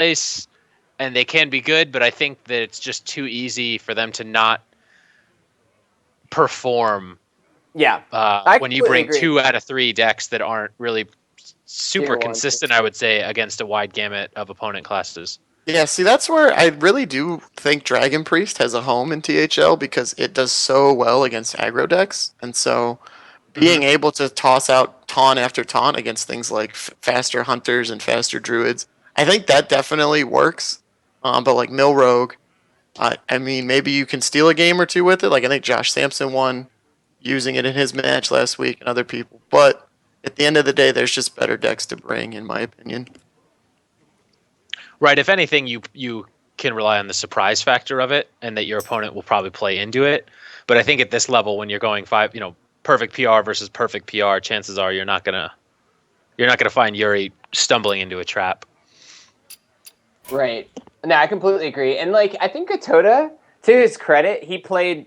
place, and they can be good, but I think that it's just too easy for them to not perform. Yeah, I When you completely bring agree. 2 out of 3 decks that aren't really super Tier 1, tier consistent, 2. I would say, against a wide gamut of opponent classes. Yeah, see, that's where I really do think Dragon Priest has a home in THL because it does so well against aggro decks. And so being able to toss out taunt after taunt against things like faster hunters and faster druids, I think that definitely works. But like Mill Rogue, I mean, maybe you can steal a game or two with it. Like I think Josh Sampson won using it in his match last week and other people. But at the end of the day, there's just better decks to bring, in my opinion. Right. If anything, you can rely on the surprise factor of it, and that your opponent will probably play into it. But I think at this level, when you're going perfect PR versus perfect PR, chances are you're not gonna find Yuri stumbling into a trap. Right. No, I completely agree. And like I think Katoda, to his credit, he played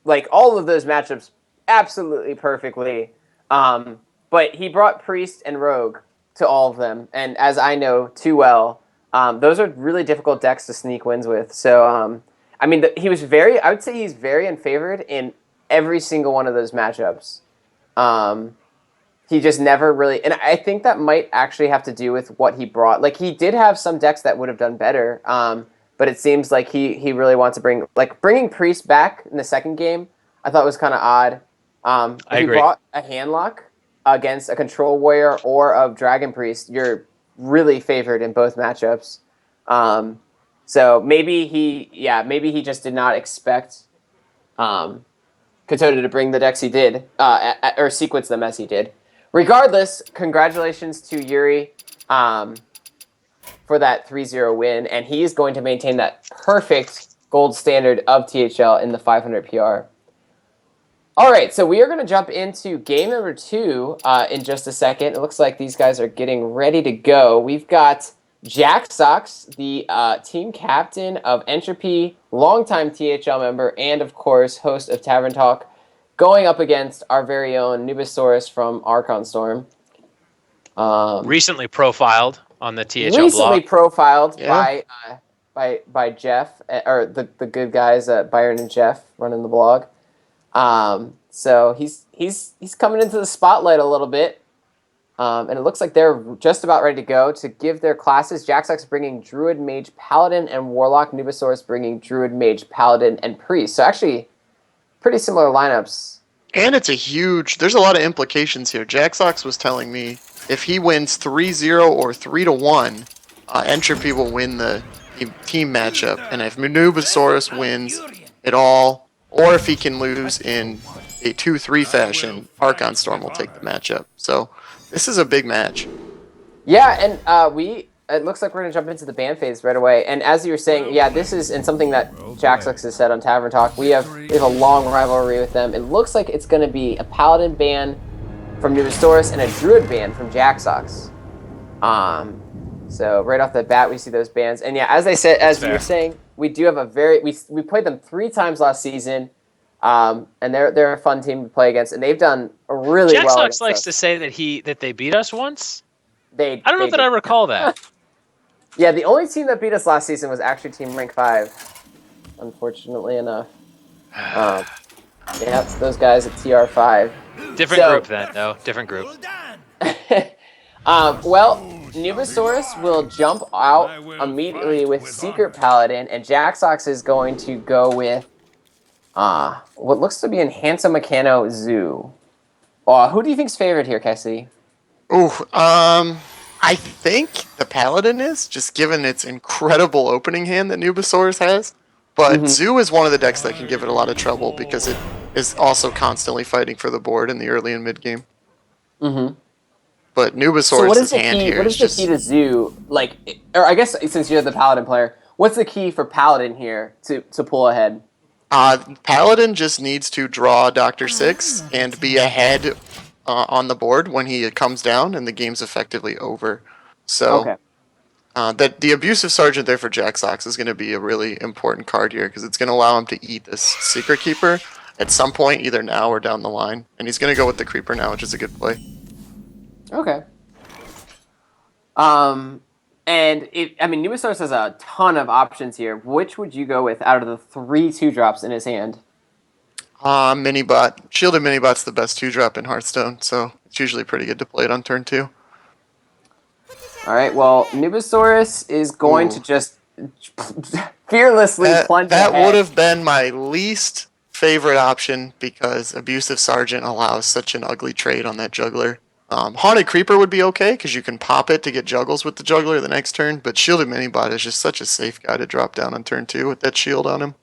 like all of those matchups absolutely perfectly. But he brought Priest and Rogue to all of them, and as I know too well, those are really difficult decks to sneak wins with. So I mean, he was very. I would say he's very unfavored in every single one of those matchups. He just never really, and I think that might actually have to do with what he brought. Like he did have some decks that would have done better, but it seems like he really wants to bringing Priest back in the second game. I thought was kind of odd. I If you agree. brought a handlock against a control warrior or of Dragon Priest, you're really favored in both matchups. So maybe he just did not expect Katoda to bring the decks he did, or sequence them as he did. Regardless, congratulations to Yuri for that 3-0 win, and he is going to maintain that perfect gold standard of THL in the 500 PR. All right, so we are going to jump into game number 2 in just a second. It looks like these guys are getting ready to go. We've got Jaxox, the team captain of Entropy, longtime THL member, and of course, host of Tavern Talk, going up against our very own n00basaurus from Archon Storm. Recently profiled on the THL Recently blog. profiled Yeah. by Jeff, or the good guys at Byron and Jeff running the blog. So he's coming into the spotlight a little bit. And it looks like they're just about ready to go to give their classes. Jaxox bringing Druid, Mage, Paladin, and Warlock. n00basaurus bringing Druid, Mage, Paladin, and Priest. So actually, pretty similar lineups. And there's a lot of implications here. Jaxox was telling me if he wins 3-0 or 3-1, Entropy will win the team matchup. And if n00basaurus wins it all, or if he can lose in a 2-3 fashion, Archon Storm will take the matchup. So this is a big match. Yeah, and it looks like we're going to jump into the ban phase right away. And as you were saying, yeah, this is and something that Jaxox has said on Tavern Talk. We have a long rivalry with them. It looks like it's going to be a Paladin ban from n00basaurus and a Druid ban from Jaxox. So right off the bat, we see those bans. And yeah, as you were saying, we do have we played them 3 times last season. And they're a fun team to play against, and they've done really well. Jaxox likes to say that they beat us once. I don't know that I recall that. Yeah, the only team that beat us last season was actually Team Rank 5, unfortunately enough. Yeah, it's those guys at TR5. Different group then, though. Different group. Well, n00basaurus will jump out immediately with Secret Paladin, and Jaxox is going to go with what looks to be an Handsome Mechano Zoo. Who do you think's favored here, Cassidy? I think the Paladin is, just given its incredible opening hand that n00basaurus has. But Zoo is one of the decks that can give it a lot of trouble because it is also constantly fighting for the board in the early and mid game. But n00basaurus' hand here what is the key to Zoo? Like, or I guess since you're the Paladin player, what's the key for Paladin here to pull ahead? Paladin just needs to draw Dr. Six and be ahead on the board when he comes down, and the game's effectively over. So, the Abusive Sergeant there for Jaxox is going to be a really important card here because it's going to allow him to eat this Secret Keeper at some point, either now or down the line. And he's going to go with the Creeper now, which is a good play. Okay. And I mean, Nubasaurus has a ton of options here. Which would you go with out of the 3 2-drops in his hand? Minibot. Shielded Minibot's the best 2-drop in Hearthstone, so it's usually pretty good to play it on turn 2. All right, well, Nubasaurus is going to Ooh. just fearlessly plunge That ahead. would have been my least favorite option because Abusive Sergeant allows such an ugly trade on that juggler. Haunted Creeper would be okay because you can pop it to get juggles with the juggler the next turn, but Shielded Minibot is just such a safe guy to drop down on turn 2 with that shield on him.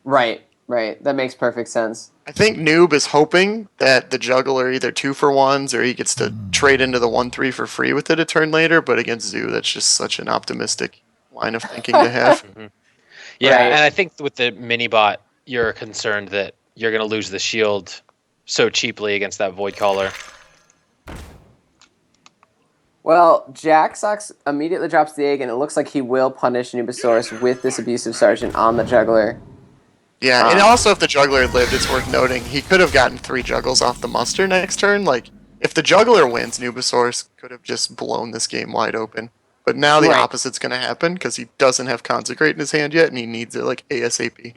Right. That makes perfect sense. I think Noob is hoping that the juggler either 2-for-1s or he gets to trade into the 1/3 for free with it a turn later, but against Zoo, that's just such an optimistic line of thinking to have. Yeah, Right. and I think with the mini bot, you're concerned that you're going to lose the shield so cheaply against that Void Caller. Well, Jaxox immediately drops the egg, and it looks like he will punish Nubasaurus with this Abusive Sergeant on the juggler. Yeah, and also if the juggler had lived, it's worth noting, he could have gotten 3 juggles off the muster next turn. Like, if the juggler wins, Nubasaurus could have just blown this game wide open. But now the Right. opposite's going to happen because he doesn't have Consecrate in his hand yet, and he needs it like ASAP.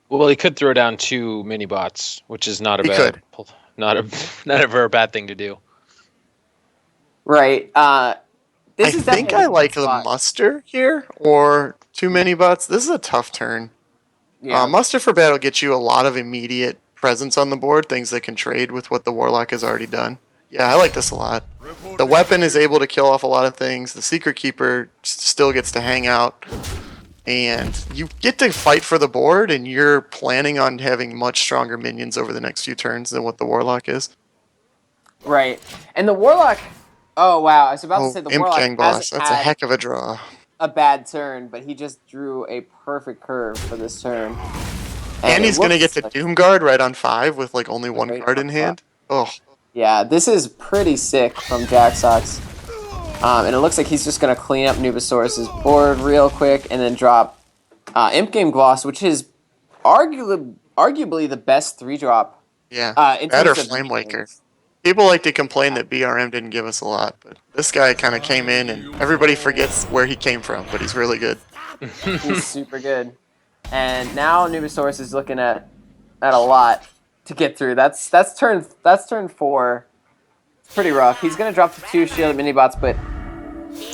Well, he could throw down 2 mini bots, which is not a He bad, could. not a very bad thing to do. Right. This I is think definitely I a like good the spot. muster here, or 2 mini bots. This is a tough turn. Yeah. Muster for battle gets you a lot of immediate presence on the board, things that can trade with what the Warlock has already done. Yeah, I like this a lot. The weapon is able to kill off a lot of things. The Secret Keeper still gets to hang out. And you get to fight for the board, and you're planning on having much stronger minions over the next few turns than what the Warlock is. Right. And the Warlock... Oh, wow. I was about to say the Imp Warlock Gang Boss. hasn't That's a had heck of a draw. a bad turn, but he just drew a perfect curve for this turn. And he's going to get looks the like- Doom Guard right on 5 with like only 1 Great card in on hand. Oh, Yeah, this is pretty sick from Jaxox. And it looks like he's just going to clean up Nubasaurus' board real quick and then drop Imp Game Gloss, which is arguably the best 3-drop. yeah. In That or terms of Flame Waker. minions. People like to complain that BRM didn't give us a lot, but this guy kind of came in and everybody forgets where he came from, but he's really good. He's super good. And now Nubasaurus is looking at a lot to get through. That's turn 4. It's pretty rough. He's gonna drop the 2 shielded mini bots, but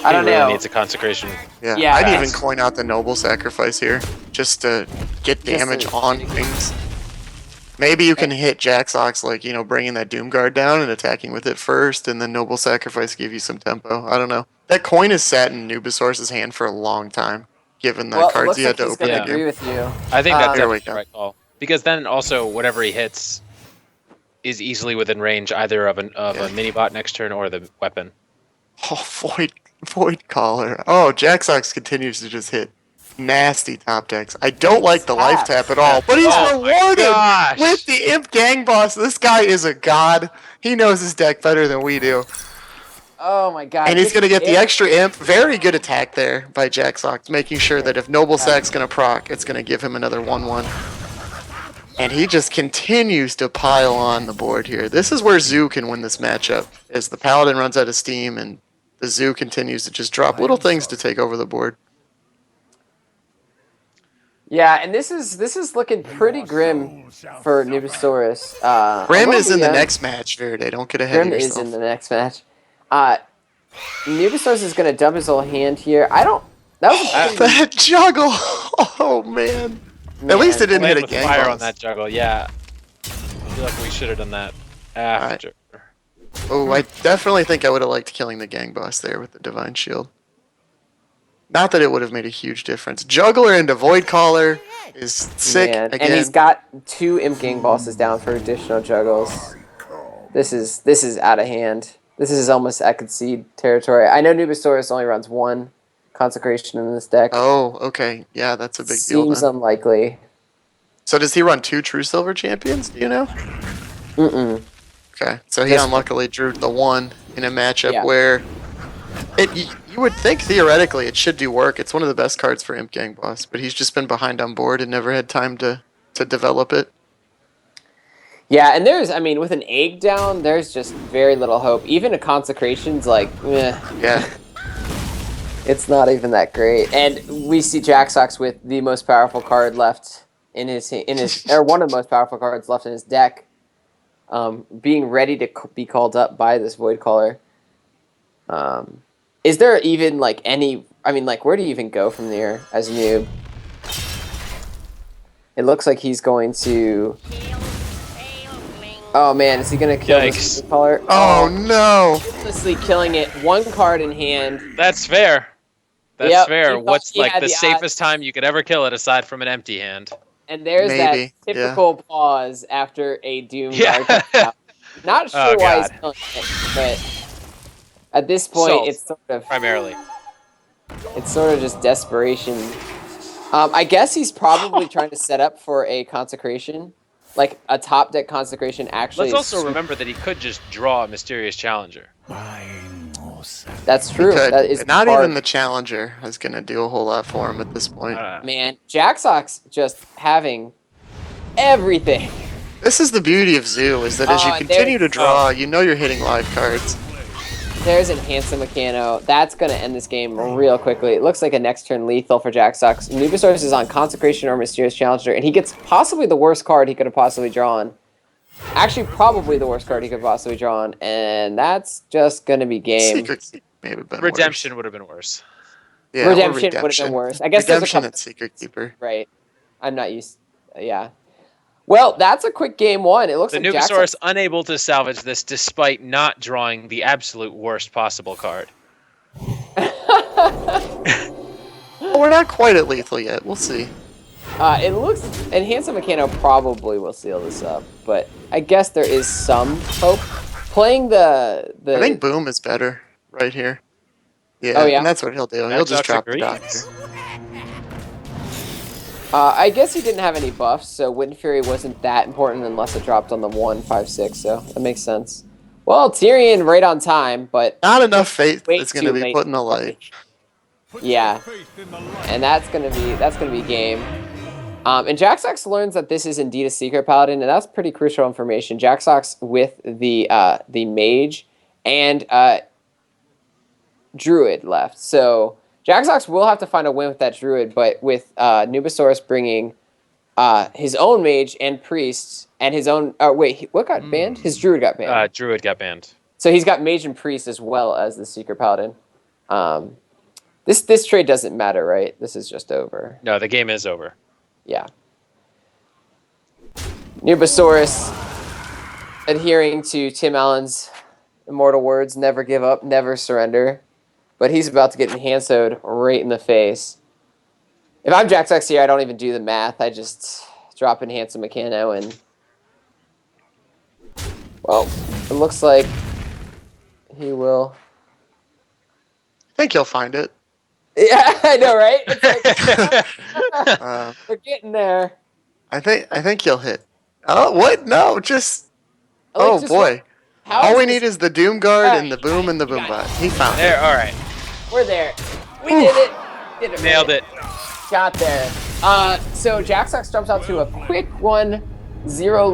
I don't he really know. needs a consecration. Yeah, Yeah, I'd even that's- coin out the Noble Sacrifice here, just to get damage on things. Maybe you can hit Jaxox, like, bringing that Doom Guard down and attacking with it first, and then Noble Sacrifice give you some tempo. I don't know. That coin has sat in Nubasaurus' hand for a long time, given the Well, it cards looks he had like to he's open gonna the agree game. with you. I think that's There we definitely the go. right call. Because then also whatever he hits is easily within range either of a mini bot next turn or the weapon. Oh, Void Caller. Oh, Jaxox continues to just hit nasty top decks. I don't like the life tap at all, but he's Oh my rewarded gosh. with the Imp Gang Boss. This guy is a god. He knows his deck better than we do. Oh my god. And he's going to get the Imp- extra Imp. Very good attack there by Jaxox, making sure that if Noble Sac's going to proc, it's going to give him another 1/1. And he just continues to pile on the board here. This is where Zoo can win this matchup, as the Paladin runs out of steam and the Zoo continues to just drop little things to take over the board. Yeah, and this is looking pretty grim for Nubasaurus. Grim although is in the the, next match, Verde. Don't get ahead Grim of is yourself. in the next match. Nubasaurus is gonna dump his whole hand here. I don't. That was a pretty, That juggle! Oh, man. At least it didn't Playing hit a with gang fire boss. on that juggle, yeah. I feel like we should have done that after. Oh, I definitely think I would have liked killing the gang boss there with the Divine Shield. Not that it would have made a huge difference. Juggler into Void Caller is sick man. again. And he's got 2 Imp Gang bosses down for additional juggles. This is out of hand. This is almost I concede territory. I know Nubasaurus only runs 1 consecration in this deck. Oh, okay. Yeah, that's a big deal Seems then. unlikely. So does he run 2 True Silver Champions, do you know? Mm-mm. Okay, so he Just- unluckily drew the 1 in a matchup Yeah. where you would think theoretically it should do work. It's one of the best cards for Imp Gang Boss, but he's just been behind on board and never had time to develop it. Yeah, and with an egg down, there's just very little hope. Even a consecration's like, eh. Yeah. It's not even that great. And we see Jaxox with the most powerful card left in his or one of the most powerful cards left in his deck, being ready to be called up by this Void Caller. Is there even like any? I mean, like, where do you even go from there as Noob? It looks like he's going to. Oh man, is he gonna kill this Void Caller? Oh no! Endlessly killing it, one card in hand. That's fair. That's Yep, fair. he thought What's he like had the the safest time you could ever kill it aside from an empty hand? And there's Maybe, that typical pause after a Doom Yeah. card comes out. Not sure Oh, why he's God. killing it, but at this point, Salt, it's primarily. sort of just desperation. I guess he's probably trying to set up for a consecration, like a top deck consecration. Actually, Let's also remember that he could just draw a mysterious challenger. that's true. Could. That is Not hard. even the challenger is going to do a whole lot for him at this point. Man, Jaxox just having everything. This is the beauty of Zoo, is that as you continue to draw, you know you're hitting live cards. There's Enhanced Mechano. That's going to end this game real quickly. It looks like a next turn lethal for Jaxox. Nubasaurus is on Consecration or Mysterious Challenger, and he gets possibly the worst card he could have possibly drawn. Actually, probably the worst card he could possibly drawn, and that's just going to be game. Secret Keeper may have been Redemption worse. would have been worse. Yeah, Redemption would have been worse. I guess Redemption there's a and Secret Keeper. right. I'm not used. Yeah. Well, that's a quick game one. It looks The like Nubasaurus Jaxox. unable to salvage this despite not drawing the absolute worst possible card. Well, we're not quite at lethal yet. We'll see. It looks Enhanced Mechano probably will seal this up, but I guess there is some hope. Playing the I think Boom is better right here. Yeah, Oh, yeah? and that's what he'll do. He'll just Jaxox drop the agrees. Doctor. I guess he didn't have any buffs, so Wind Fury wasn't that important unless it dropped on the 1/5/6, so that makes sense. Well, Tyrion right on time, but Not enough faith way that's going to too be late. put in the light. Yeah, and that's gonna be game. And Jaxox learns that this is indeed a secret paladin, and that's pretty crucial information. Jaxox with the mage and druid left, so Jaxox will have to find a win with that druid. But with Nubasaurus bringing his own mage and priest and his own what got banned? His druid got banned. Druid got banned. So he's got mage and priest as well as the secret paladin. This trade doesn't matter, right? This is just over. No, the game is over. Yeah. Nubasaurus adhering to Tim Allen's immortal words, never give up, never surrender. But he's about to get Enhanced right in the face. If I'm Jaxox here, I don't even do the math. I just drop Enhanced Mechano and... Well, it looks like he will... I think he'll find it. Yeah, I know, right? It's like, we're getting there. I think he'll hit. Oh, what? No, just... Like, Oh, just boy. how All is we this- need is the Doom Guard Yeah, and the Boom and the Boom Bot. He found There, it. all right. We're there. We did it. Did it. Nailed it. Got there. So Jaxox jumps out to a quick 1-0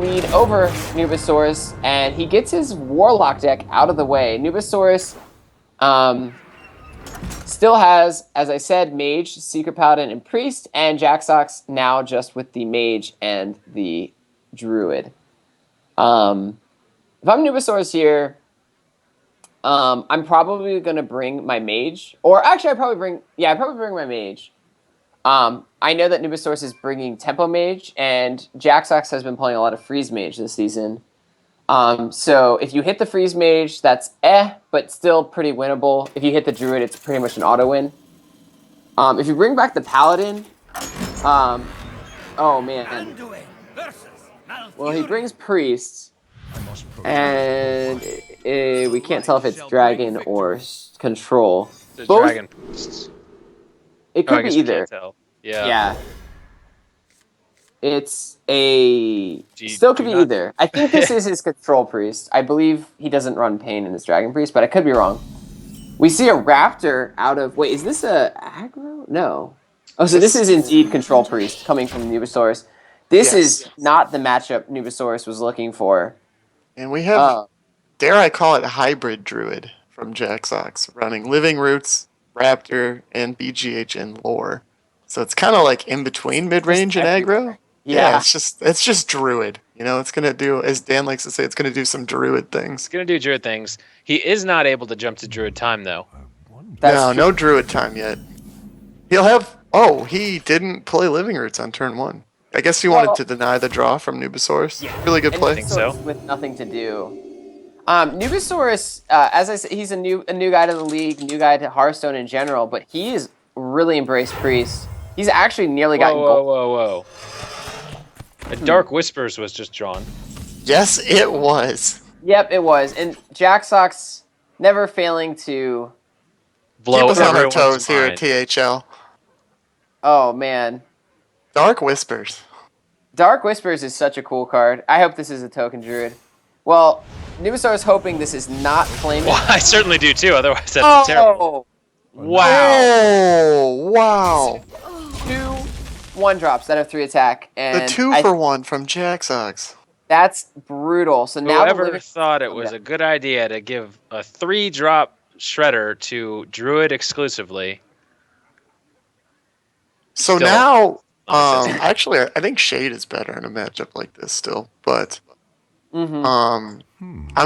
lead over Nubasaurus, and he gets his Warlock deck out of the way. Nubasaurus still has, as I said, Mage, Secret Paladin, and Priest, and Jaxox now just with the Mage and the Druid. If I'm Nubasaurus here, I'm probably gonna bring my Mage, or actually, I'd probably bring my Mage. I know that Nubasaurus is bringing Tempo Mage, and Jaxox has been playing a lot of Freeze Mage this season. So if you hit the Freeze Mage, that's but still pretty winnable. If you hit the Druid, it's pretty much an auto win. If you bring back the Paladin, oh man. Well, he brings Priests, and we can't tell if it's Dragon or Control. The Both? Dragon Priests. It Oh, I could be guess we either. can't tell. Yeah. Yeah. It's a... Do you- Still could do be not- either. I think this is his Control Priest. I believe he doesn't run Pain in his Dragon Priest, but I could be wrong. We see a Raptor out of... Wait, is this a aggro? No. Oh, so this is indeed Control Priest coming from Nubasaurus. This is not the matchup Nubasaurus was looking for. And we have, dare I call it, a hybrid Druid from Jaxox, running Living Roots Raptor, and BGH in lore. So it's kind of like in between mid range and aggro. Yeah. It's just druid. You know, it's gonna do, as Dan likes to say, it's gonna do some druid He's things. gonna do druid things. He is not able to jump to druid time though. That's No, true. no druid time yet. He'll have. Oh, he didn't play Living Roots on turn 1. I guess he wanted to deny the draw from Nubasaurus. Really good And play. think so. Nubasaurus with nothing to do. Nubasaurus, as I said, he's a new guy to the league, new guy to Hearthstone in general, but he's really embraced Priest. He's actually nearly Whoa, gotten gold. whoa. A Dark Whispers was just drawn. Yes, it was. Yep, it was. And Jaxox never failing to. Blow Keep us on our everyone's toes here mind. at THL. Oh man, Dark Whispers. Dark Whispers is such a cool card. I hope this is a token druid. Well, Nubasaur is hoping this is not flaming. Well, I certainly do too. Otherwise, that's terrible. Wow. Oh, wow. 2 1-drops that have 3 attack, and The 2-for-1 from Jaxox. that's brutal. So now the Whoever living- thought it was a good idea to give a 3-drop shredder to druid exclusively. So Still now, nonsense. actually, I think Shade is better in a matchup like this still, but I'm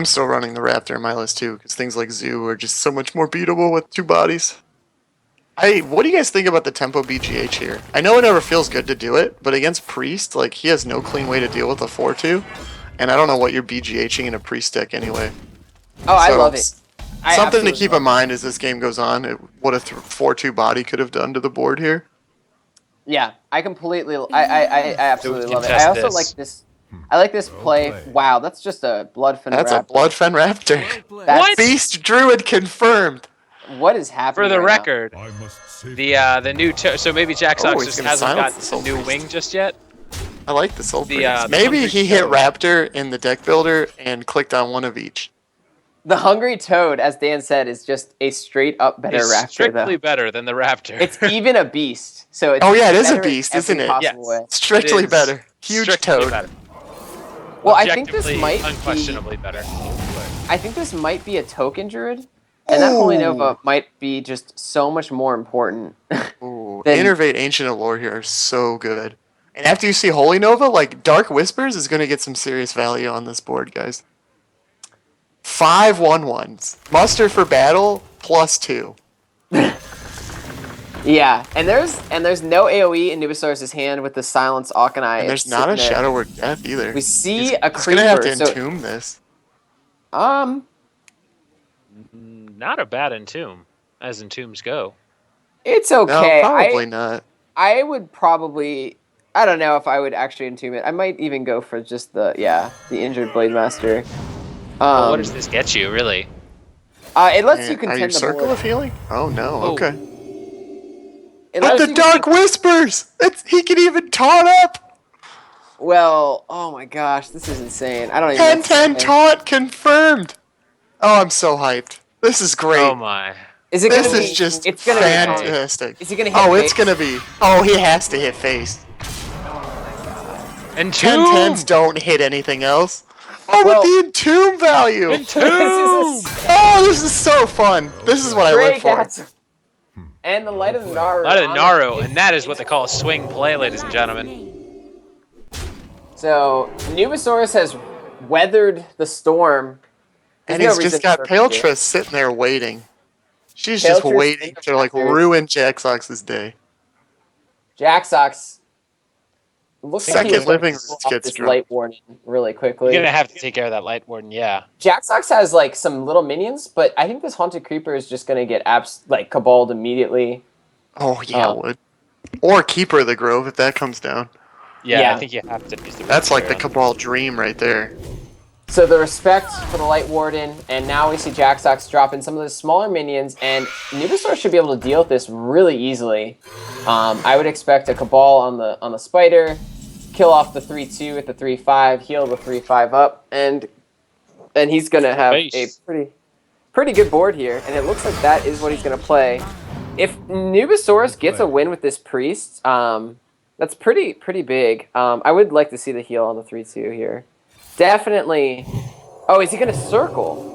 still running the Raptor in my list too, because things like Zoo are just so much more beatable with 2 bodies. What do you guys think about the tempo BGH here? I know it never feels good to do it, but against Priest, like, he has no clean way to deal with a 4-2, and I don't know what you're BGHing in a Priest deck anyway. Oh, I So, love it. Something to absolutely keep love in mind as this game goes on, what a 4-2 body could have done to the board here. it. Yeah, I completely. I absolutely love it. I contest also this. like this. I like this play. Wow, that's just a Bloodfin That's Raptor. a Bloodfen Raptor. That's- Beast Druid confirmed. What is happening? For the right now? record, the new so maybe Jaxox Oh, he's just gonna hasn't silence got the Soul the new Priest. wing just yet. I like the Soul The, Priest. the Maybe Hungry he hit Toad. Raptor in the deck builder and clicked on one of each. The Hungry Toad, as Dan said, is just a straight up better He's Raptor. strictly Though. better than the Raptor. It's even a beast. So it's Oh, yeah, it is a better in beast, every isn't it? possible Yes. way. Strictly It is better. Huge strictly toad. better. Well, I think this Objectively, might be. unquestionably better. I think this might be a token druid, and that Holy Nova Ooh. might be just so much more important. Ooh, Then- Innervate Ancient Allure here are so good. And after you see Holy Nova, like, Dark Whispers is going to get some serious value on this board, guys. 5 1/1s. Muster for battle, +2. Yeah, and there's no AOE in Nubasaurus' hand with the Silence Aucheneye. And there's not a Shadow Word Death either. We see He's a going creeper. to have to So, entomb this. Not a bad entomb, as entombs go. it's No, okay. probably not. I would probably. I don't know if I would actually entomb it. I might even go for just the injured Blade Master. But what does this get you, really? It lets you Are you contend the Circle board. of Healing? Oh, no. Oh. Okay. It But lets the you Dark Whispers! He can even taunt up! Well, oh my gosh, this is insane. I don't even. know what to 10-10 say. taunt confirmed! Oh, I'm so hyped. This is great. Oh my. Is it gonna This be? is just It's gonna be. fantastic. Is he gonna hit? Oh, it's face? gonna be. Oh, he has to hit face. Entomb! 10-10s don't hit anything else. Oh, Well- with the entomb value! Entomb! Oh, this is so fun. This is what I live Great for. cats. And the Light of Naru. Light of the on Naru, the- and that is what they call a swing play, ladies and gentlemen. So Nubasaurus has weathered the storm. There's And no he's reason just got for him to. Paletris sitting there waiting. She's just Paletris waiting to, like, Paletris. ruin Jaxox's day. Jaxox looks like he Second was gonna living pull roots off gets this drunk. light warning really quickly. You're gonna have to take care of that Light Warden, yeah. Jaxox has like some little minions, but I think this Haunted Creeper is just gonna get caballed immediately. Oh, yeah, it would. Or Keeper of the Grove, if that comes down. Yeah, Yeah. I think you have to use the That's like the Raptor on Cabal dream right there. So the respect for the Light Warden, and now we see Jaxox dropping some of the smaller minions, and Nubasaur should be able to deal with this really easily. I would expect a Cabal on the Spider, kill off the 3-2 with the 3-5, heal the 3-5 up, and he's gonna have Base. a pretty good board here, and it looks like that is what he's gonna play. If Nubasaurus gets a win with this Priest, that's pretty big. I would like to see the heal on the 3-2 here. Definitely. Oh, is he gonna circle?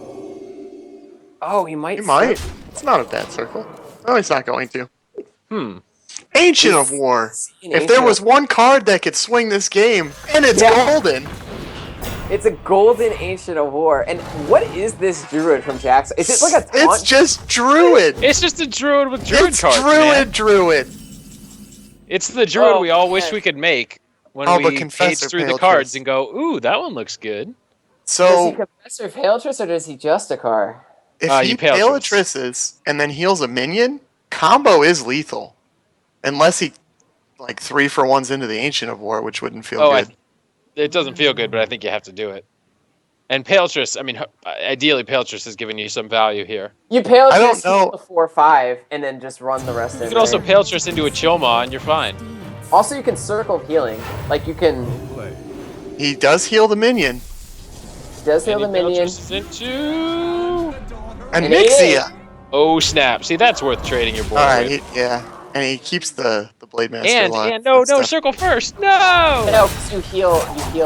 Oh, he might. He might. It's not a bad circle. Oh, he's not going to. Ancient He's of War. seen If there Ancient was of- one card that could swing this game, and it's Yeah. golden. It's a golden Ancient of War. And what is this Druid from Jaxox? Is it like a taunt? It's just Druid. It's just a druid with druid It's cards, man. Druid. It's the druid Oh, we all wish man. we could make when Oh, but we Confessor page through the Paletrist. cards and go, ooh, that one looks good. Does So he Confessor Paletrist or does he Justicar? if You he Paletrist. Paletrists and then heals a minion, combo is lethal. Unless he, like, 3-for-1s into the Ancient of War, which wouldn't feel good. It doesn't feel good, but I think you have to do it. And Paletrist, I mean, ideally, Paletrist is giving you some value here. You Paletrist I don't know. the 4/5 and then just run the rest You in can also there. Paletrist into a Chilma, and you're fine. Also, you can Circle of Healing. Like, you can... He does heal the minion. Does heal And the he minion. Paletrists into... Anixia. Oh, snap. See, that's worth trading your board Alright, with. yeah. And he keeps the Blade Master And alive. no, That's tough. circle first. No! No, because you heal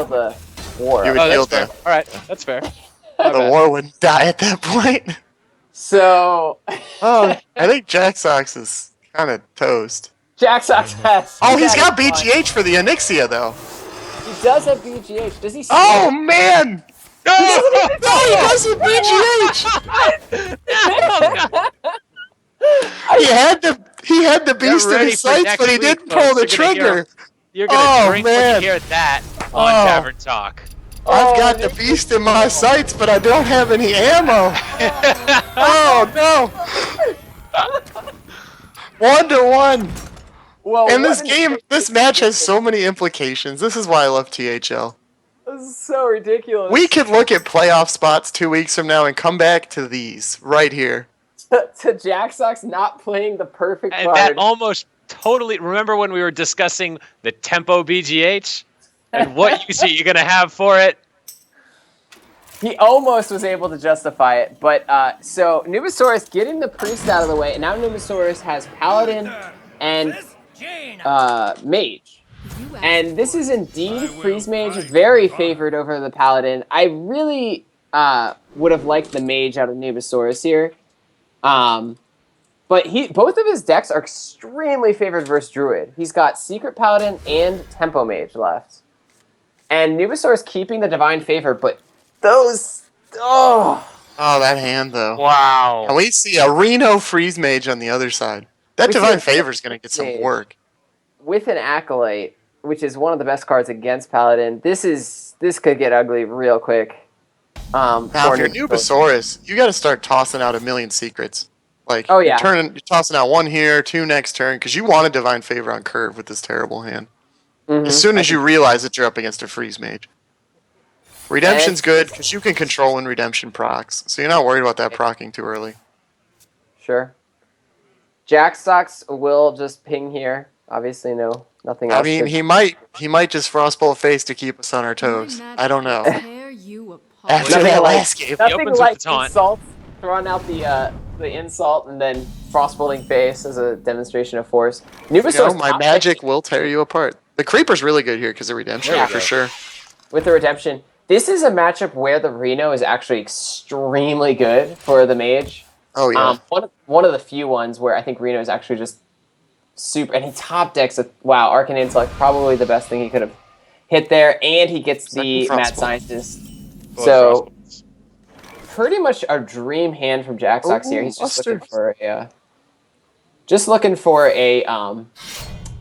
the war. You would Oh, heal that's fair. the, All right, that's fair. My the bad. war wouldn't die at that point. So, Oh, I think Jaxox is kind of toast. Jaxox has... Oh, he's got fun. BGH for the Anixia, though. He does have BGH. Does he Oh, man! No! No, he doesn't BGH! He had the beast in ready his for sights, next but he week, didn't folks. pull the You're gonna hear trigger. You're gonna Oh, drink when man. you hear that on Oh. Tavern Talk. I've got the beast in my sights, but I don't have any ammo. Oh, no. 1-1. Well, And this what game, this match has so many implications. This is why I love THL. This is so ridiculous. We could look at playoff spots 2 weeks from now and come back to these right here. to Jaxox not playing the perfect And card. that almost totally. Remember when we were discussing the tempo BGH and what use you're gonna have for it? He almost was able to justify it, but so Nubasaurus getting the priest out of the way, and now Nubasaurus has Paladin and Mage. And this is indeed Freeze Mage, very favored over the Paladin. I really would have liked the Mage out of Nubasaurus here. But both of his decks are extremely favored versus Druid. He's got Secret Paladin and Tempo Mage left. And Nubasaurus keeping the Divine Favor, but those... Oh! Oh, that hand, though. Wow. And we see a Reno Freeze Mage on the other side. That We see Divine a Favor is going to get some Mage. work. With an Acolyte, which is one of the best cards against Paladin, this could get ugly real quick. Now, if you're Nubasaurus, you got to start tossing out a million secrets. Like, Oh, yeah. you're tossing out one here, two next turn, because you want a Divine Favor on curve with this terrible hand. Mhm. As soon as you realize that you're up against a Freeze Mage. Redemption's good, because you can control when Redemption procs, so you're not worried about that procking too early. Sure. Jaxox will just ping here. Obviously, nothing else. I mean, he might just Frostbolt face to keep us on our toes. I don't know. After Nothing that like- last game. Nothing opens with like the taunt. insult, throwing out the insult, and then frostbolting face as a demonstration of force. Nubasaurus My top magic deck will tear you apart. The Creeper's really good here because of Redemption, Yeah. for sure. with the redemption. This is a matchup where the Reno is actually extremely good for the mage. Oh, yeah. One of the few ones where I think Reno is actually just super, and he top decks a wow, Arcane Intellect, probably the best thing he could have hit there, and he gets the Second Mad Frostbolt. Scientist. Well, So pretty much a dream hand from Jaxox here. He's just Buster. looking for a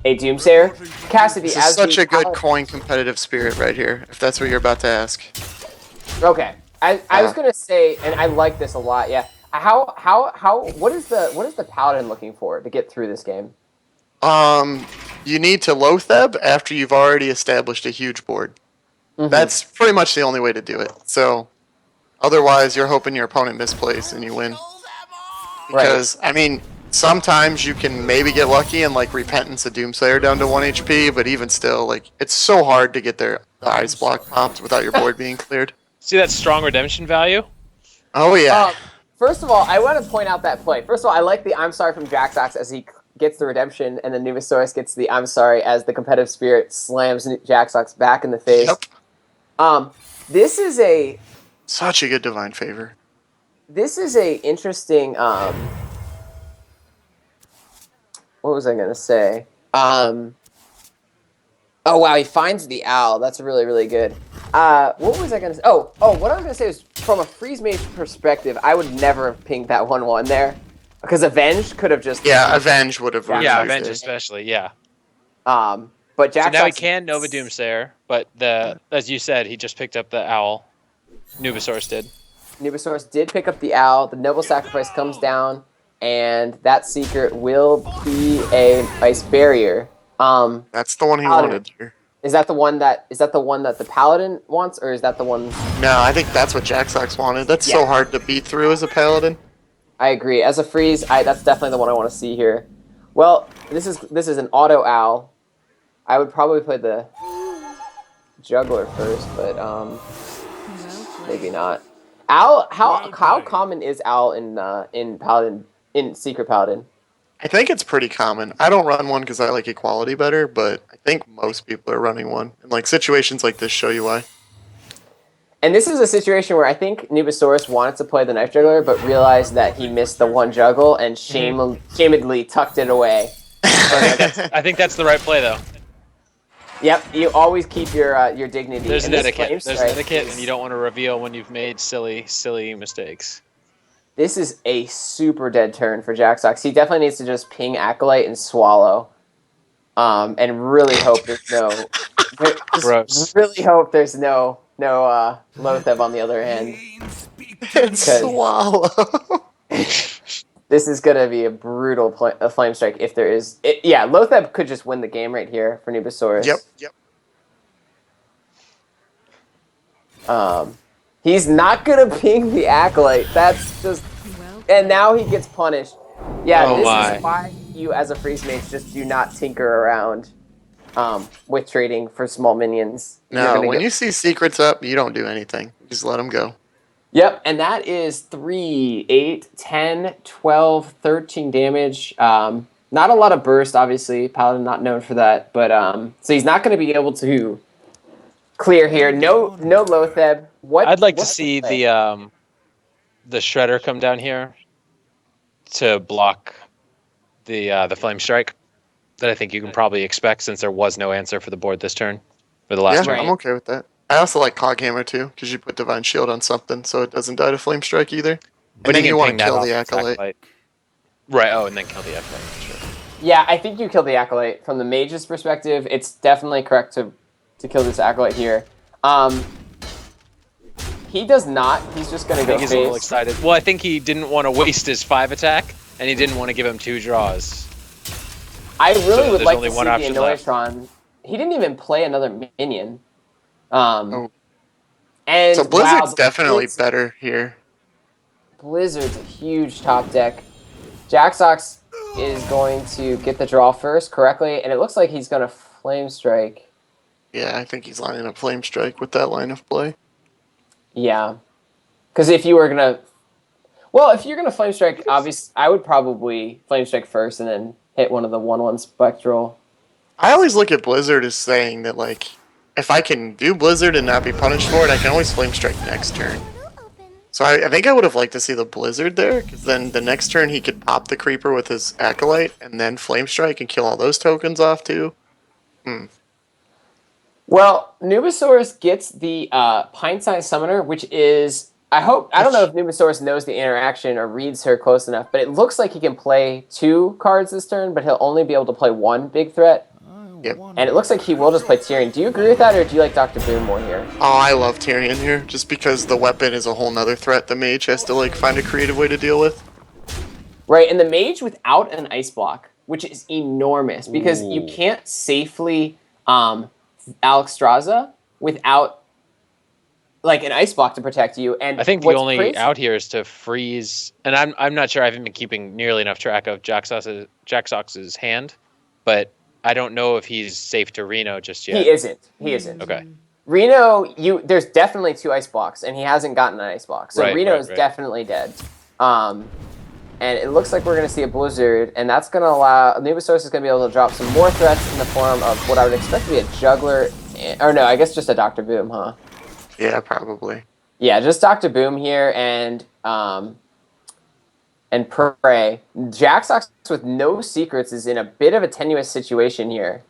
Doomsayer. Cassidy, This as is such the a good Paladin- coin competitive spirit right here, if that's what you're about to ask. Okay, I was gonna say, and I like this a lot. Yeah, what is the Paladin looking for to get through this game? You need to Lotheb after you've already established a huge board. Mhm. That's pretty much the only way to do it. So, otherwise, you're hoping your opponent misplays and you win. Because, I mean, sometimes you can maybe get lucky and, like, Repentance a Doomslayer down to 1 HP, but even still, like, it's so hard to get the ice block popped without your board being cleared. See that strong redemption value? Oh, yeah. First of all, I want to point out that play. First of all, I like the I'm sorry from Jaxox as he gets the redemption, and then Nubasaurus gets the I'm sorry as the competitive spirit slams Jaxox back in the face. Yep. This is a Such a good Divine Favor. interesting was I gonna say? Oh wow, he finds the owl. That's really, really good. What was I gonna say? What I was gonna say was from a freeze mage perspective, I would never have pinged that 1/1 there. Because Avenge could have just Yeah, Avenge would have Yeah, Yeah, removed Avenge it. especially. Yeah. But Jaxox So now he can Nova Doomsayer, but as you said, he just picked up the owl. Nubasaurus did. Nubasaurus did pick up the owl. The noble sacrifice comes down, and that secret will be a ice barrier. That's the one he Paladin. wanted here. Is that the one that the paladin wants, or is that the one? No, I think that's what Jaxox wanted. That's so Yeah. hard to beat through as a paladin. I agree. As a freeze, that's definitely the one I want to see here. Well, this is an auto owl. I would probably play the juggler first, but maybe not. Owl. How common is owl in paladin in secret paladin? I think it's pretty common. I don't run one because I like equality better, but I think most people are running one. And like situations like this show you why. And this is a situation where I think Nubasaurus wanted to play the knife juggler, but realized that he missed the one juggle and shamedly tucked it away. I think that's the right play, though. Yep, you always keep your dignity. There's And an this etiquette. Flames There's an Strike etiquette, is- and you don't want to reveal when you've made silly mistakes. This is a super dead turn for Jaxox. He definitely needs to just ping Acolyte and swallow, and really hope there's no. Gross. Really hope there's no Lotheb on the other end. And swallow. This is gonna be a brutal flame strike if there is. Lotheb could just win the game right here for Nubasaurus. Yep. He's not gonna ping the Acolyte. That's just, and now he gets punished. Yeah, Oh this my. is why you, as a freeze mage, just do not tinker around with trading for small minions. No, when you see secrets up, you don't do anything. You just let them go. Yep, and that is 3, 8, 10, 12, 13 damage. Not a lot of burst, obviously. Paladin not known for that, but so he's not going to be able to clear here. No Lotheb. I'd like to see the Shredder come down here to block the Flame Strike that I think you can probably expect since there was no answer for the board this turn for the last Yeah, turn. I'm okay with that. I also like Coghammer too, because you put Divine Shield on something so it doesn't die to Flame Strike either. But And then you want ping to that kill off the its Acolyte. Right, and then kill the Acolyte. Sure. Yeah, I think you kill the Acolyte. From the mage's perspective, it's definitely correct to kill this Acolyte here. He does not. He's just going to go I think he's a little face. excited. Well, I think he didn't want to waste his 5 attack, and he didn't want to give him 2 draws. I really So would there's like only to one see the option left. Annoytron. He didn't even play another minion. Oh. And So Blizzard's wow, definitely better here. Blizzard's a huge top deck. Jaxox is going to get the draw first correctly, and it looks like he's going to Flame Strike. Yeah, I think he's lining up Flame Strike with that line of play. Yeah. Because if you were going to... Well, if you're going to Flame Strike, obviously, I would probably Flame Strike first and then hit one of the 1/1 Spectral. I always look at Blizzard as saying that, like, if I can do Blizzard and not be punished for it, I can always Flame Strike next turn. So I think I would have liked to see the Blizzard there, because then the next turn he could pop the Creeper with his Acolyte, and then Flame Strike and kill all those tokens off too. Well, Nubasaurus gets the Pint-sized Summoner, which is... I don't know if Nubasaurus knows the interaction or reads her close enough, but it looks like he can play 2 cards this turn, but he'll only be able to play 1 big threat. Yep. And it looks like he will just play Tyrion. Do you agree with that, or do you like Dr. Boom more here? Oh, I love Tyrion here, just because the weapon is a whole nother threat the mage has to, like, find a creative way to deal with. Right, and the mage without an ice block, which is enormous, because you can't safely Alexstrasza without like an ice block to protect you. And I think the what's only crazy- out here is to freeze, and I'm not sure. I haven't been keeping nearly enough track of Jaxox's hand, but I don't know if he's safe to Reno just yet. He isn't. Okay. Reno, there's definitely 2 ice blocks, and he hasn't gotten an ice block, so Right, Reno right, is right. definitely dead. And it looks like we're going to see a Blizzard, and that's going to allow Nubasaurus is going to be able to drop some more threats in the form of what I would expect to be a Juggler, or no, I guess just a Dr. Boom, huh? Yeah, probably. Yeah, just Dr. Boom here, and and pray. Jaxox with no secrets is in a bit of a tenuous situation here.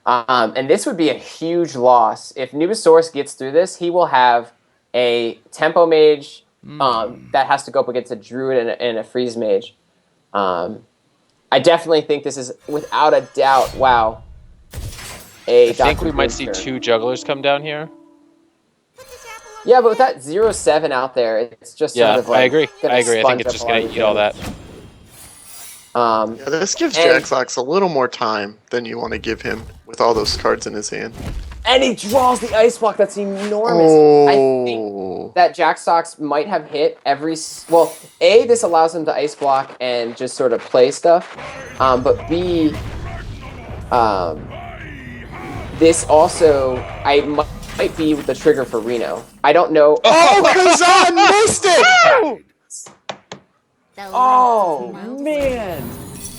And this would be a huge loss. If Nubasaurus gets through this, he will have a Tempo Mage that has to go up against a Druid and a Freeze Mage. I definitely think this is, without a doubt, wow. I think we might see 2 jugglers come down here. Yeah, but with that 0-7 out there, it's just sort of like... I agree. I think it's just going to eat all that. Yeah, this gives Jaxox a little more time than you want to give him with all those cards in his hand. And he draws the Ice Block. That's enormous. Oh. I think that Jaxox might have hit every... Well, A, this allows him to Ice Block and just sort of play stuff. But B, this also... I might be the trigger for Reno. I don't know. Oh, Kazan missed it! Oh, man.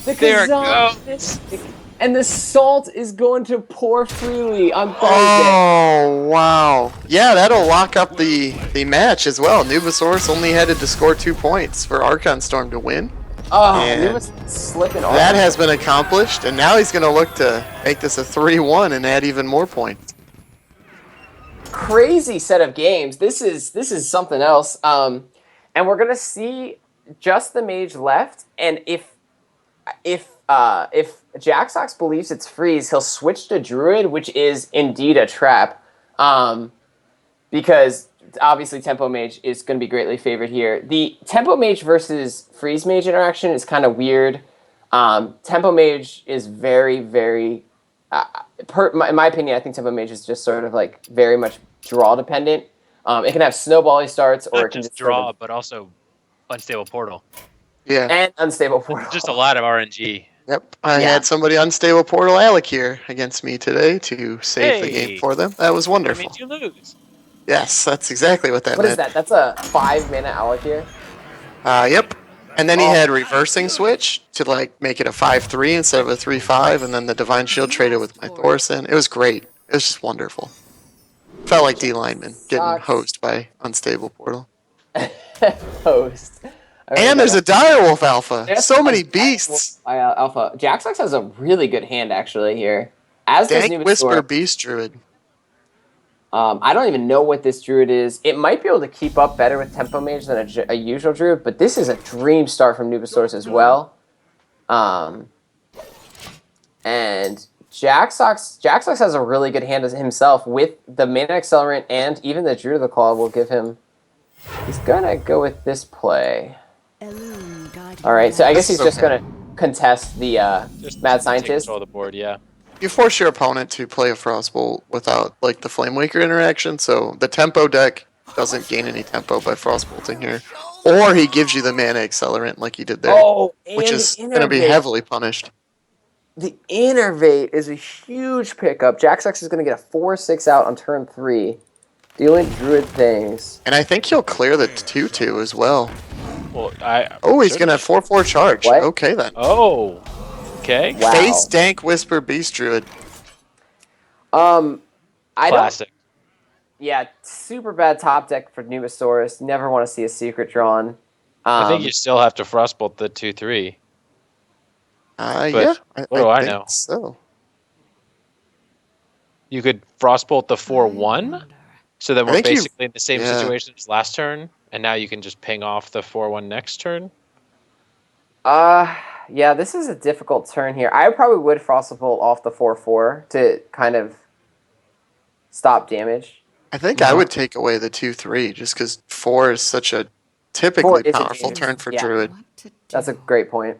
The Kazan mystic. And the salt is going to pour freely on Thursday. Oh, wow. Yeah, that'll lock up the match as well. Nubasaurus only had to score 2 points for Archon Storm to win. Oh, Nuba's slipping off. That has been accomplished, and now he's going to look to make this a 3-1 and add even more points. Crazy set of games. This is something else. And we're gonna see just the mage left. And if Jaxox believes it's freeze, he'll switch to Druid, which is indeed a trap. Because obviously Tempo Mage is going to be greatly favored here. The Tempo Mage versus Freeze Mage interaction is kind of weird. Tempo Mage is very, very... in my opinion, I think Tempo Mage is just sort of like very much draw dependent. It can have snowbally starts, or Not it can just just draw, sort of, but also unstable portal. Yeah. and unstable portal. Just a lot of RNG. Yep. I had somebody unstable Portal Alec here against me today to save the game for them. That was wonderful. That means you lose. Yes, that's exactly what that What meant. is that? That's a 5-mana Alec here. Yep. And then he had reversing switch to like make it a 5-3 instead of a 3-5, and then the Divine Shield traded with my Thorson. It was great. It was just wonderful. Felt like D lineman getting hosed by unstable portal. Host. And there's a Direwolf Alpha. So many beasts. Alpha. Jaxox has a really good hand actually here. As does Dank Whisper Beast Druid. I don't even know what this Druid is. It might be able to keep up better with Tempo Mage than a usual Druid, but this is a dream start from Nubasaurus as well. And Jaxox has a really good hand as himself with the Mana Accelerant, and even the Druid of the Claw will give him... He's going to go with this play. Alright, so I guess he's just going to contest the Mad Scientist. Control the board, yeah. You force your opponent to play a Frostbolt without like the Flamewaker interaction, so the tempo deck doesn't gain any tempo by Frostbolting here. Or he gives you the Mana Accelerant like he did there, which is going to be heavily punished. The Innervate is a huge pickup. Jaxox is going to get a 4/6 out on turn 3, dealing Druid things. And I think he'll clear the 2/2 as well. Well, he's going to 4/4 charge. What? Okay then. Oh, okay. Wow. Face Dank Whisper Beast Druid. Classic. Yeah, super bad top deck for Nubasaurus. Never want to see a secret drawn. I think you still have to Frostbolt the 2/3. Yeah. What do I know? Think so. You could Frostbolt the 4/1, so then we're think basically in the same situation as last turn, and now you can just ping off the 4/1 next turn. Yeah, this is a difficult turn here. I probably would Frostbolt off the 4/4 to kind of stop damage. I think I would take away the 2/3 just because 4 is such a typically powerful turn for Druid. That's a great point.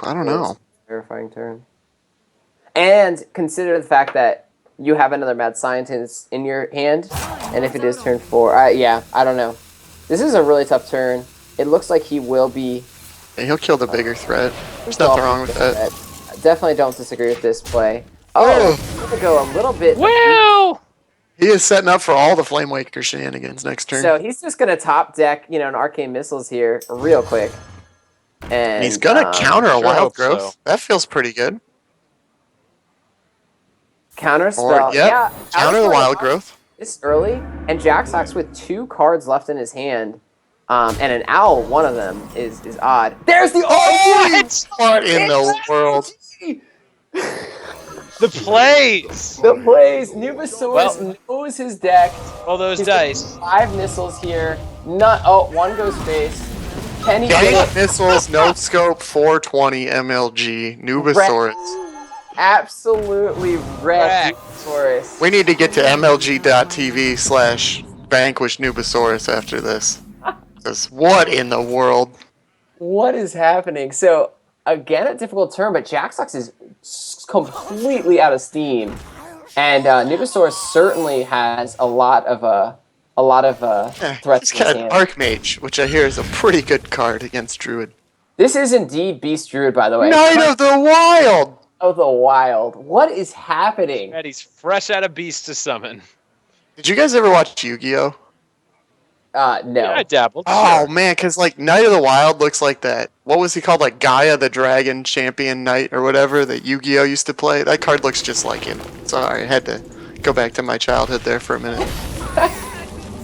I don't know. Terrifying turn. And consider the fact that you have another Mad Scientist in your hand, and if it is turn 4, I don't know. This is a really tough turn. It looks like he will be... Yeah, he'll kill the bigger threat. There's nothing wrong with that. Definitely don't disagree with this play. Oh, I'm going to go a little bit... Well! He is setting up for all the Flamewaker shenanigans next turn. So he's just going to top deck, an Arcane Missiles here real quick. And he's going to counter a Wild Growth. So. That feels pretty good. Counter spell. Yeah. Counter the Wild Growth. This early, and Jaxox with 2 cards left in his hand and an owl. One of them is odd. There's the What in the world? The plays. The plays. Nubasaurus knows his deck. All those He's dice. got 5 missiles here. One goes face. Can he get Giant it? missiles, no scope, 420 MLG, Nubasaurus. Absolutely wrecked Nubasaurus. We need to get to MLG.TV/Vanquish Nubasaurus after this. Because what in the world? What is happening? So again, a difficult turn, but Jaxox is completely out of steam, and Nubasaurus certainly has a lot of threats. He's got an Archmage, which I hear is a pretty good card against Druid. This is indeed Beast Druid, by the way. Knight of the Wild! Of the Wild. What is happening? And he's fresh out of Beast to summon. Did you guys ever watch Yu-Gi-Oh? No. Yeah, I dabbled. Oh sure. man, because like Knight of the Wild looks like that. What was he called? Like Gaia the Dragon Champion Knight or whatever that Yu-Gi-Oh used to play. That card looks just like him. Sorry, I had to go back to my childhood there for a minute.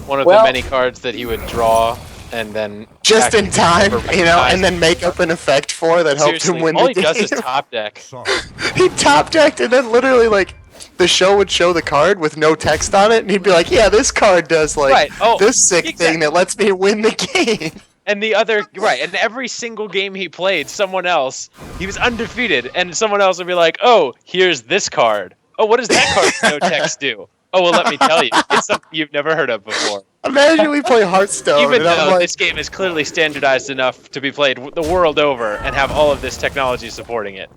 One of the many cards that he would draw and then just in time, you know, and then make up up an effect for that helped him win all the game. All he does is top deck. He top decked and then literally like the show would show the card with no text on it, and he'd be like, "Yeah, this card does like this sick thing that lets me win the game." And the other and every single game he played, someone else, he was undefeated, and someone else would be like, "Oh, here's this card. Oh, what does that card with no text do? Oh, well, let me tell you, it's something you've never heard of before." Imagine we play Hearthstone. Even though like, this game is clearly standardized enough to be played the world over and have all of this technology supporting it.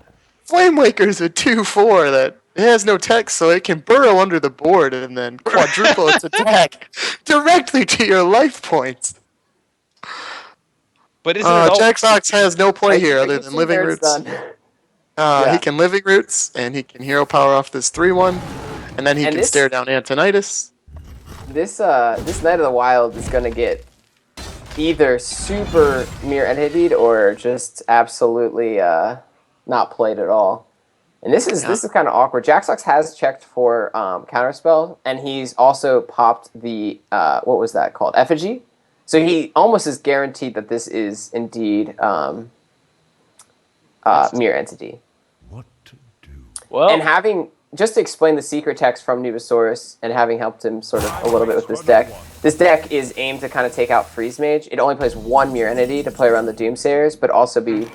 Flame Waker's a 2/4 that it has no text, so it can burrow under the board and then quadruple its attack directly to your life points. But isn't it all Jaxox has no play here other than Living Roots. He can Living Roots, and he can Hero Power off this 3/1, and then he can stare down Antonitis. This Knight of the Wild is gonna get either super mirror entity'd or just absolutely not played at all. And this is kind of awkward. Jaxox has checked for Counterspell, and he's also popped the what was that called? Effigy. So he almost is guaranteed that this is indeed mirror entity. What to do? well? And having just to explain the secret text from Nubasaurus and having helped him sort of a little bit with this deck. This deck is aimed to kind of take out Freeze Mage. It only plays one mirror entity to play around the Doomsayers, but also be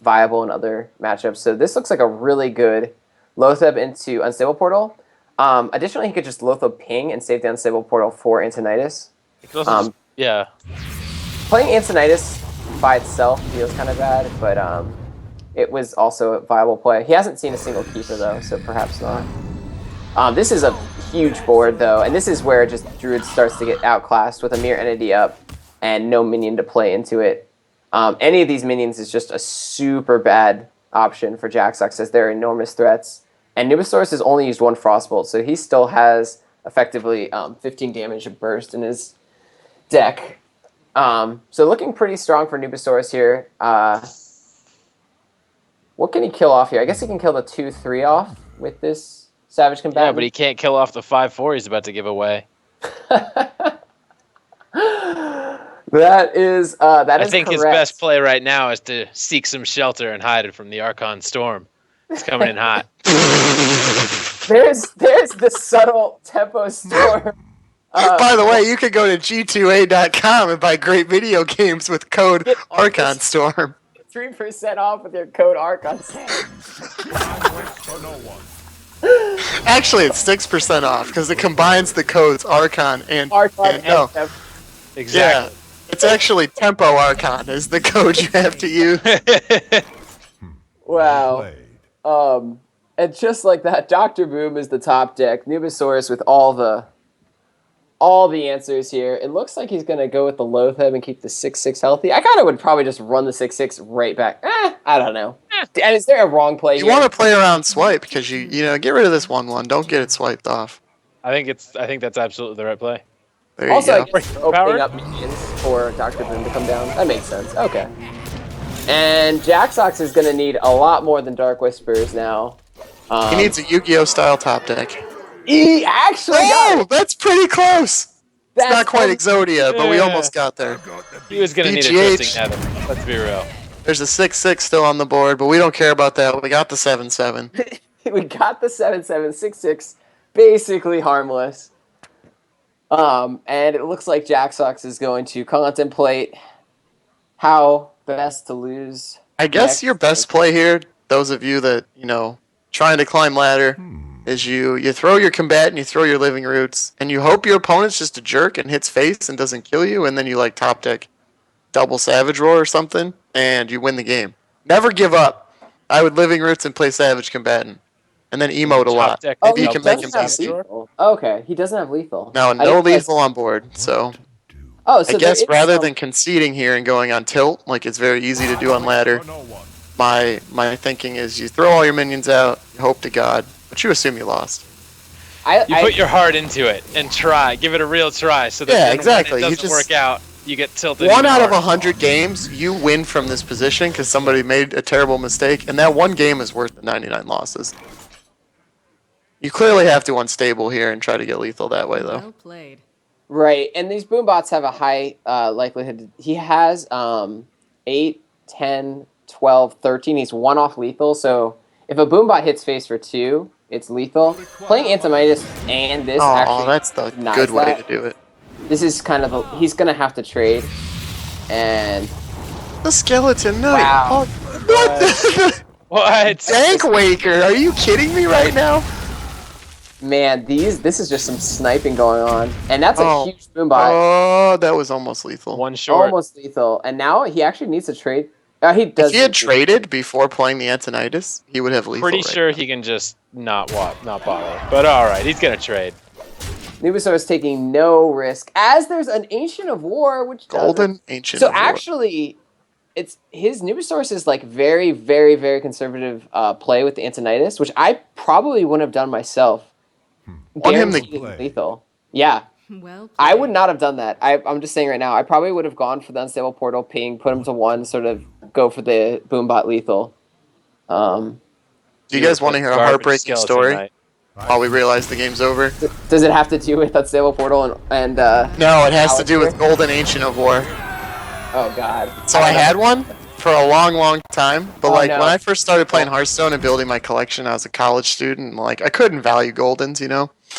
viable in other matchups. So this looks like a really good Loatheb into Unstable Portal. Additionally, he could just Loatheb Ping and save the Unstable Portal for Antonitis. Yeah. Playing Antonitis by itself feels kind of bad, but it was also a viable play. He hasn't seen a single keeper, though, so perhaps not. This is a huge board, though, and this is where just Druid starts to get outclassed with a mirror entity up and no minion to play into it. Any of these minions is just a super bad option for Jaxox, as they're enormous threats. And Nubasaurus has only used one Frostbolt, so he still has effectively 15 damage of burst in his deck. So looking pretty strong for Nubasaurus here. What can he kill off here? I guess he can kill the 2/3 off with this Savage Combatant. Yeah, but he can't kill off the 5/4 he's about to give away. That is I think correct. his best play right now is to seek some shelter and hide it from the Archon Storm. It's coming in hot. There's the subtle tempo storm. By the way, you can go to g2a.com and buy great video games with code Archon Storm. 3% off with your code Archon Storm. Actually, it's 6% off because it combines the codes Archon and Tempo. Exactly. Yeah, it's actually Tempo Archon is the code you have to use. Wow. And just like that, Dr. Boom is the top deck. Nubasaurus with all the answers here. It looks like he's gonna go with the Loatheb and keep the 6/6 healthy. I kind of would probably just run the 6/6 right back. I don't know. And is there a wrong play You here? want to play around swipe because you get rid of this 1/1. Don't get it swiped off. I think that's absolutely the right play. There you Also, go. I guess opening up minions for Dr. Boom to come down. That makes sense. Okay. And Jaxox is going to need a lot more than Dark Whispers now. He needs a Yu-Gi-Oh style top deck. He actually got it. That's pretty close. It's not quite um, Exodia, but we Yeah. almost got there. He was gonna need a BGH. drifting nether. Let's be real. There's a 6-6 still on the board, but we don't care about that. We got the 7-7. we got the 7-7-6-6, basically harmless. And it looks like Jaxox is going to contemplate how best to lose. I guess next. your best play here, those of you that, trying to climb ladder, is you throw your combatant, you throw your living roots, and you hope your opponent's just a jerk and hits face and doesn't kill you, and then you like top deck double Savage Roar or something, and you win the game. Never give up. I would living roots and play Savage Combatant, and then emote a lot. Top deck Maybe you double can make him doesn't have PC. lethal. Okay, he doesn't have lethal. No, I no didn't realize- lethal on board. So Oh, so I guess there is rather some- than conceding here and going on tilt, like it's very easy to do on ladder, my thinking is you throw all your minions out, you hope to God, but you assume you lost. You put your heart into it and try. Give it a real try so that Yeah, when exactly. it You doesn't just- work out, you get tilted. 1 even out of harder. 100 games, you win from this position because somebody made a terrible mistake, and that one game is worth the 99 losses. You clearly have to unstable here and try to get lethal that way, though. Well played. Right, and these boombots have a high likelihood. He has 8, 10, 12, 13. He's 1 off lethal, so if a boombot hits face for 2, it's lethal. Playing Antimitis and this actually that's the denies good way that. to do it. This is kind of he's going to have to trade, and The skeleton knight. Wow. Oh, what the? What? Dank Waker, are you kidding me right now? man, this is just some sniping going on, and that's a Oh. huge boombot. Oh, that was almost lethal. One short. Almost lethal, and now he actually needs to trade. He If does. he had need to- traded before playing the Antonitis, he would have lethal. Pretty right sure he can just not bother. But all right, he's gonna trade. Nubasaur is taking no risk, as there's an Ancient of War, which doesn't- Golden Ancient. So of War. actually, it's his Nubasaurus is like very, very, very conservative play with the Antonitis, which I probably wouldn't have done myself. Want him to Guaranteed lethal. Yeah, Well played. I would not have done that. I'm just saying right now, I probably would have gone for the Unstable Portal, ping, put him to 1, sort of go for the Boombot lethal. Do you guys want to hear a Garbage heartbreaking skeleton story? knight. While we realize the game's over. Does it have to do with Unstable Portal and No, it has to do with Alistair? Golden Ancient of War. Oh god. So I had one for a long, long time, but Oh, like no. when I first started playing Hearthstone and building my collection, I was a college student, and like I couldn't value Goldens,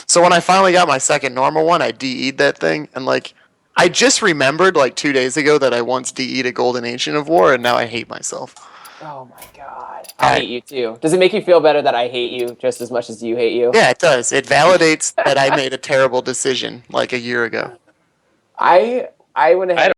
So when I finally got my second normal one, I DE'd that thing, and like I just remembered like 2 days ago that I once DE'd a Golden Ancient of War, and now I hate myself. Oh my god. I hate you too. Does it make you feel better that I hate you just as much as you hate you? Yeah, it does. It validates that I made a terrible decision like a year ago. I went ahead.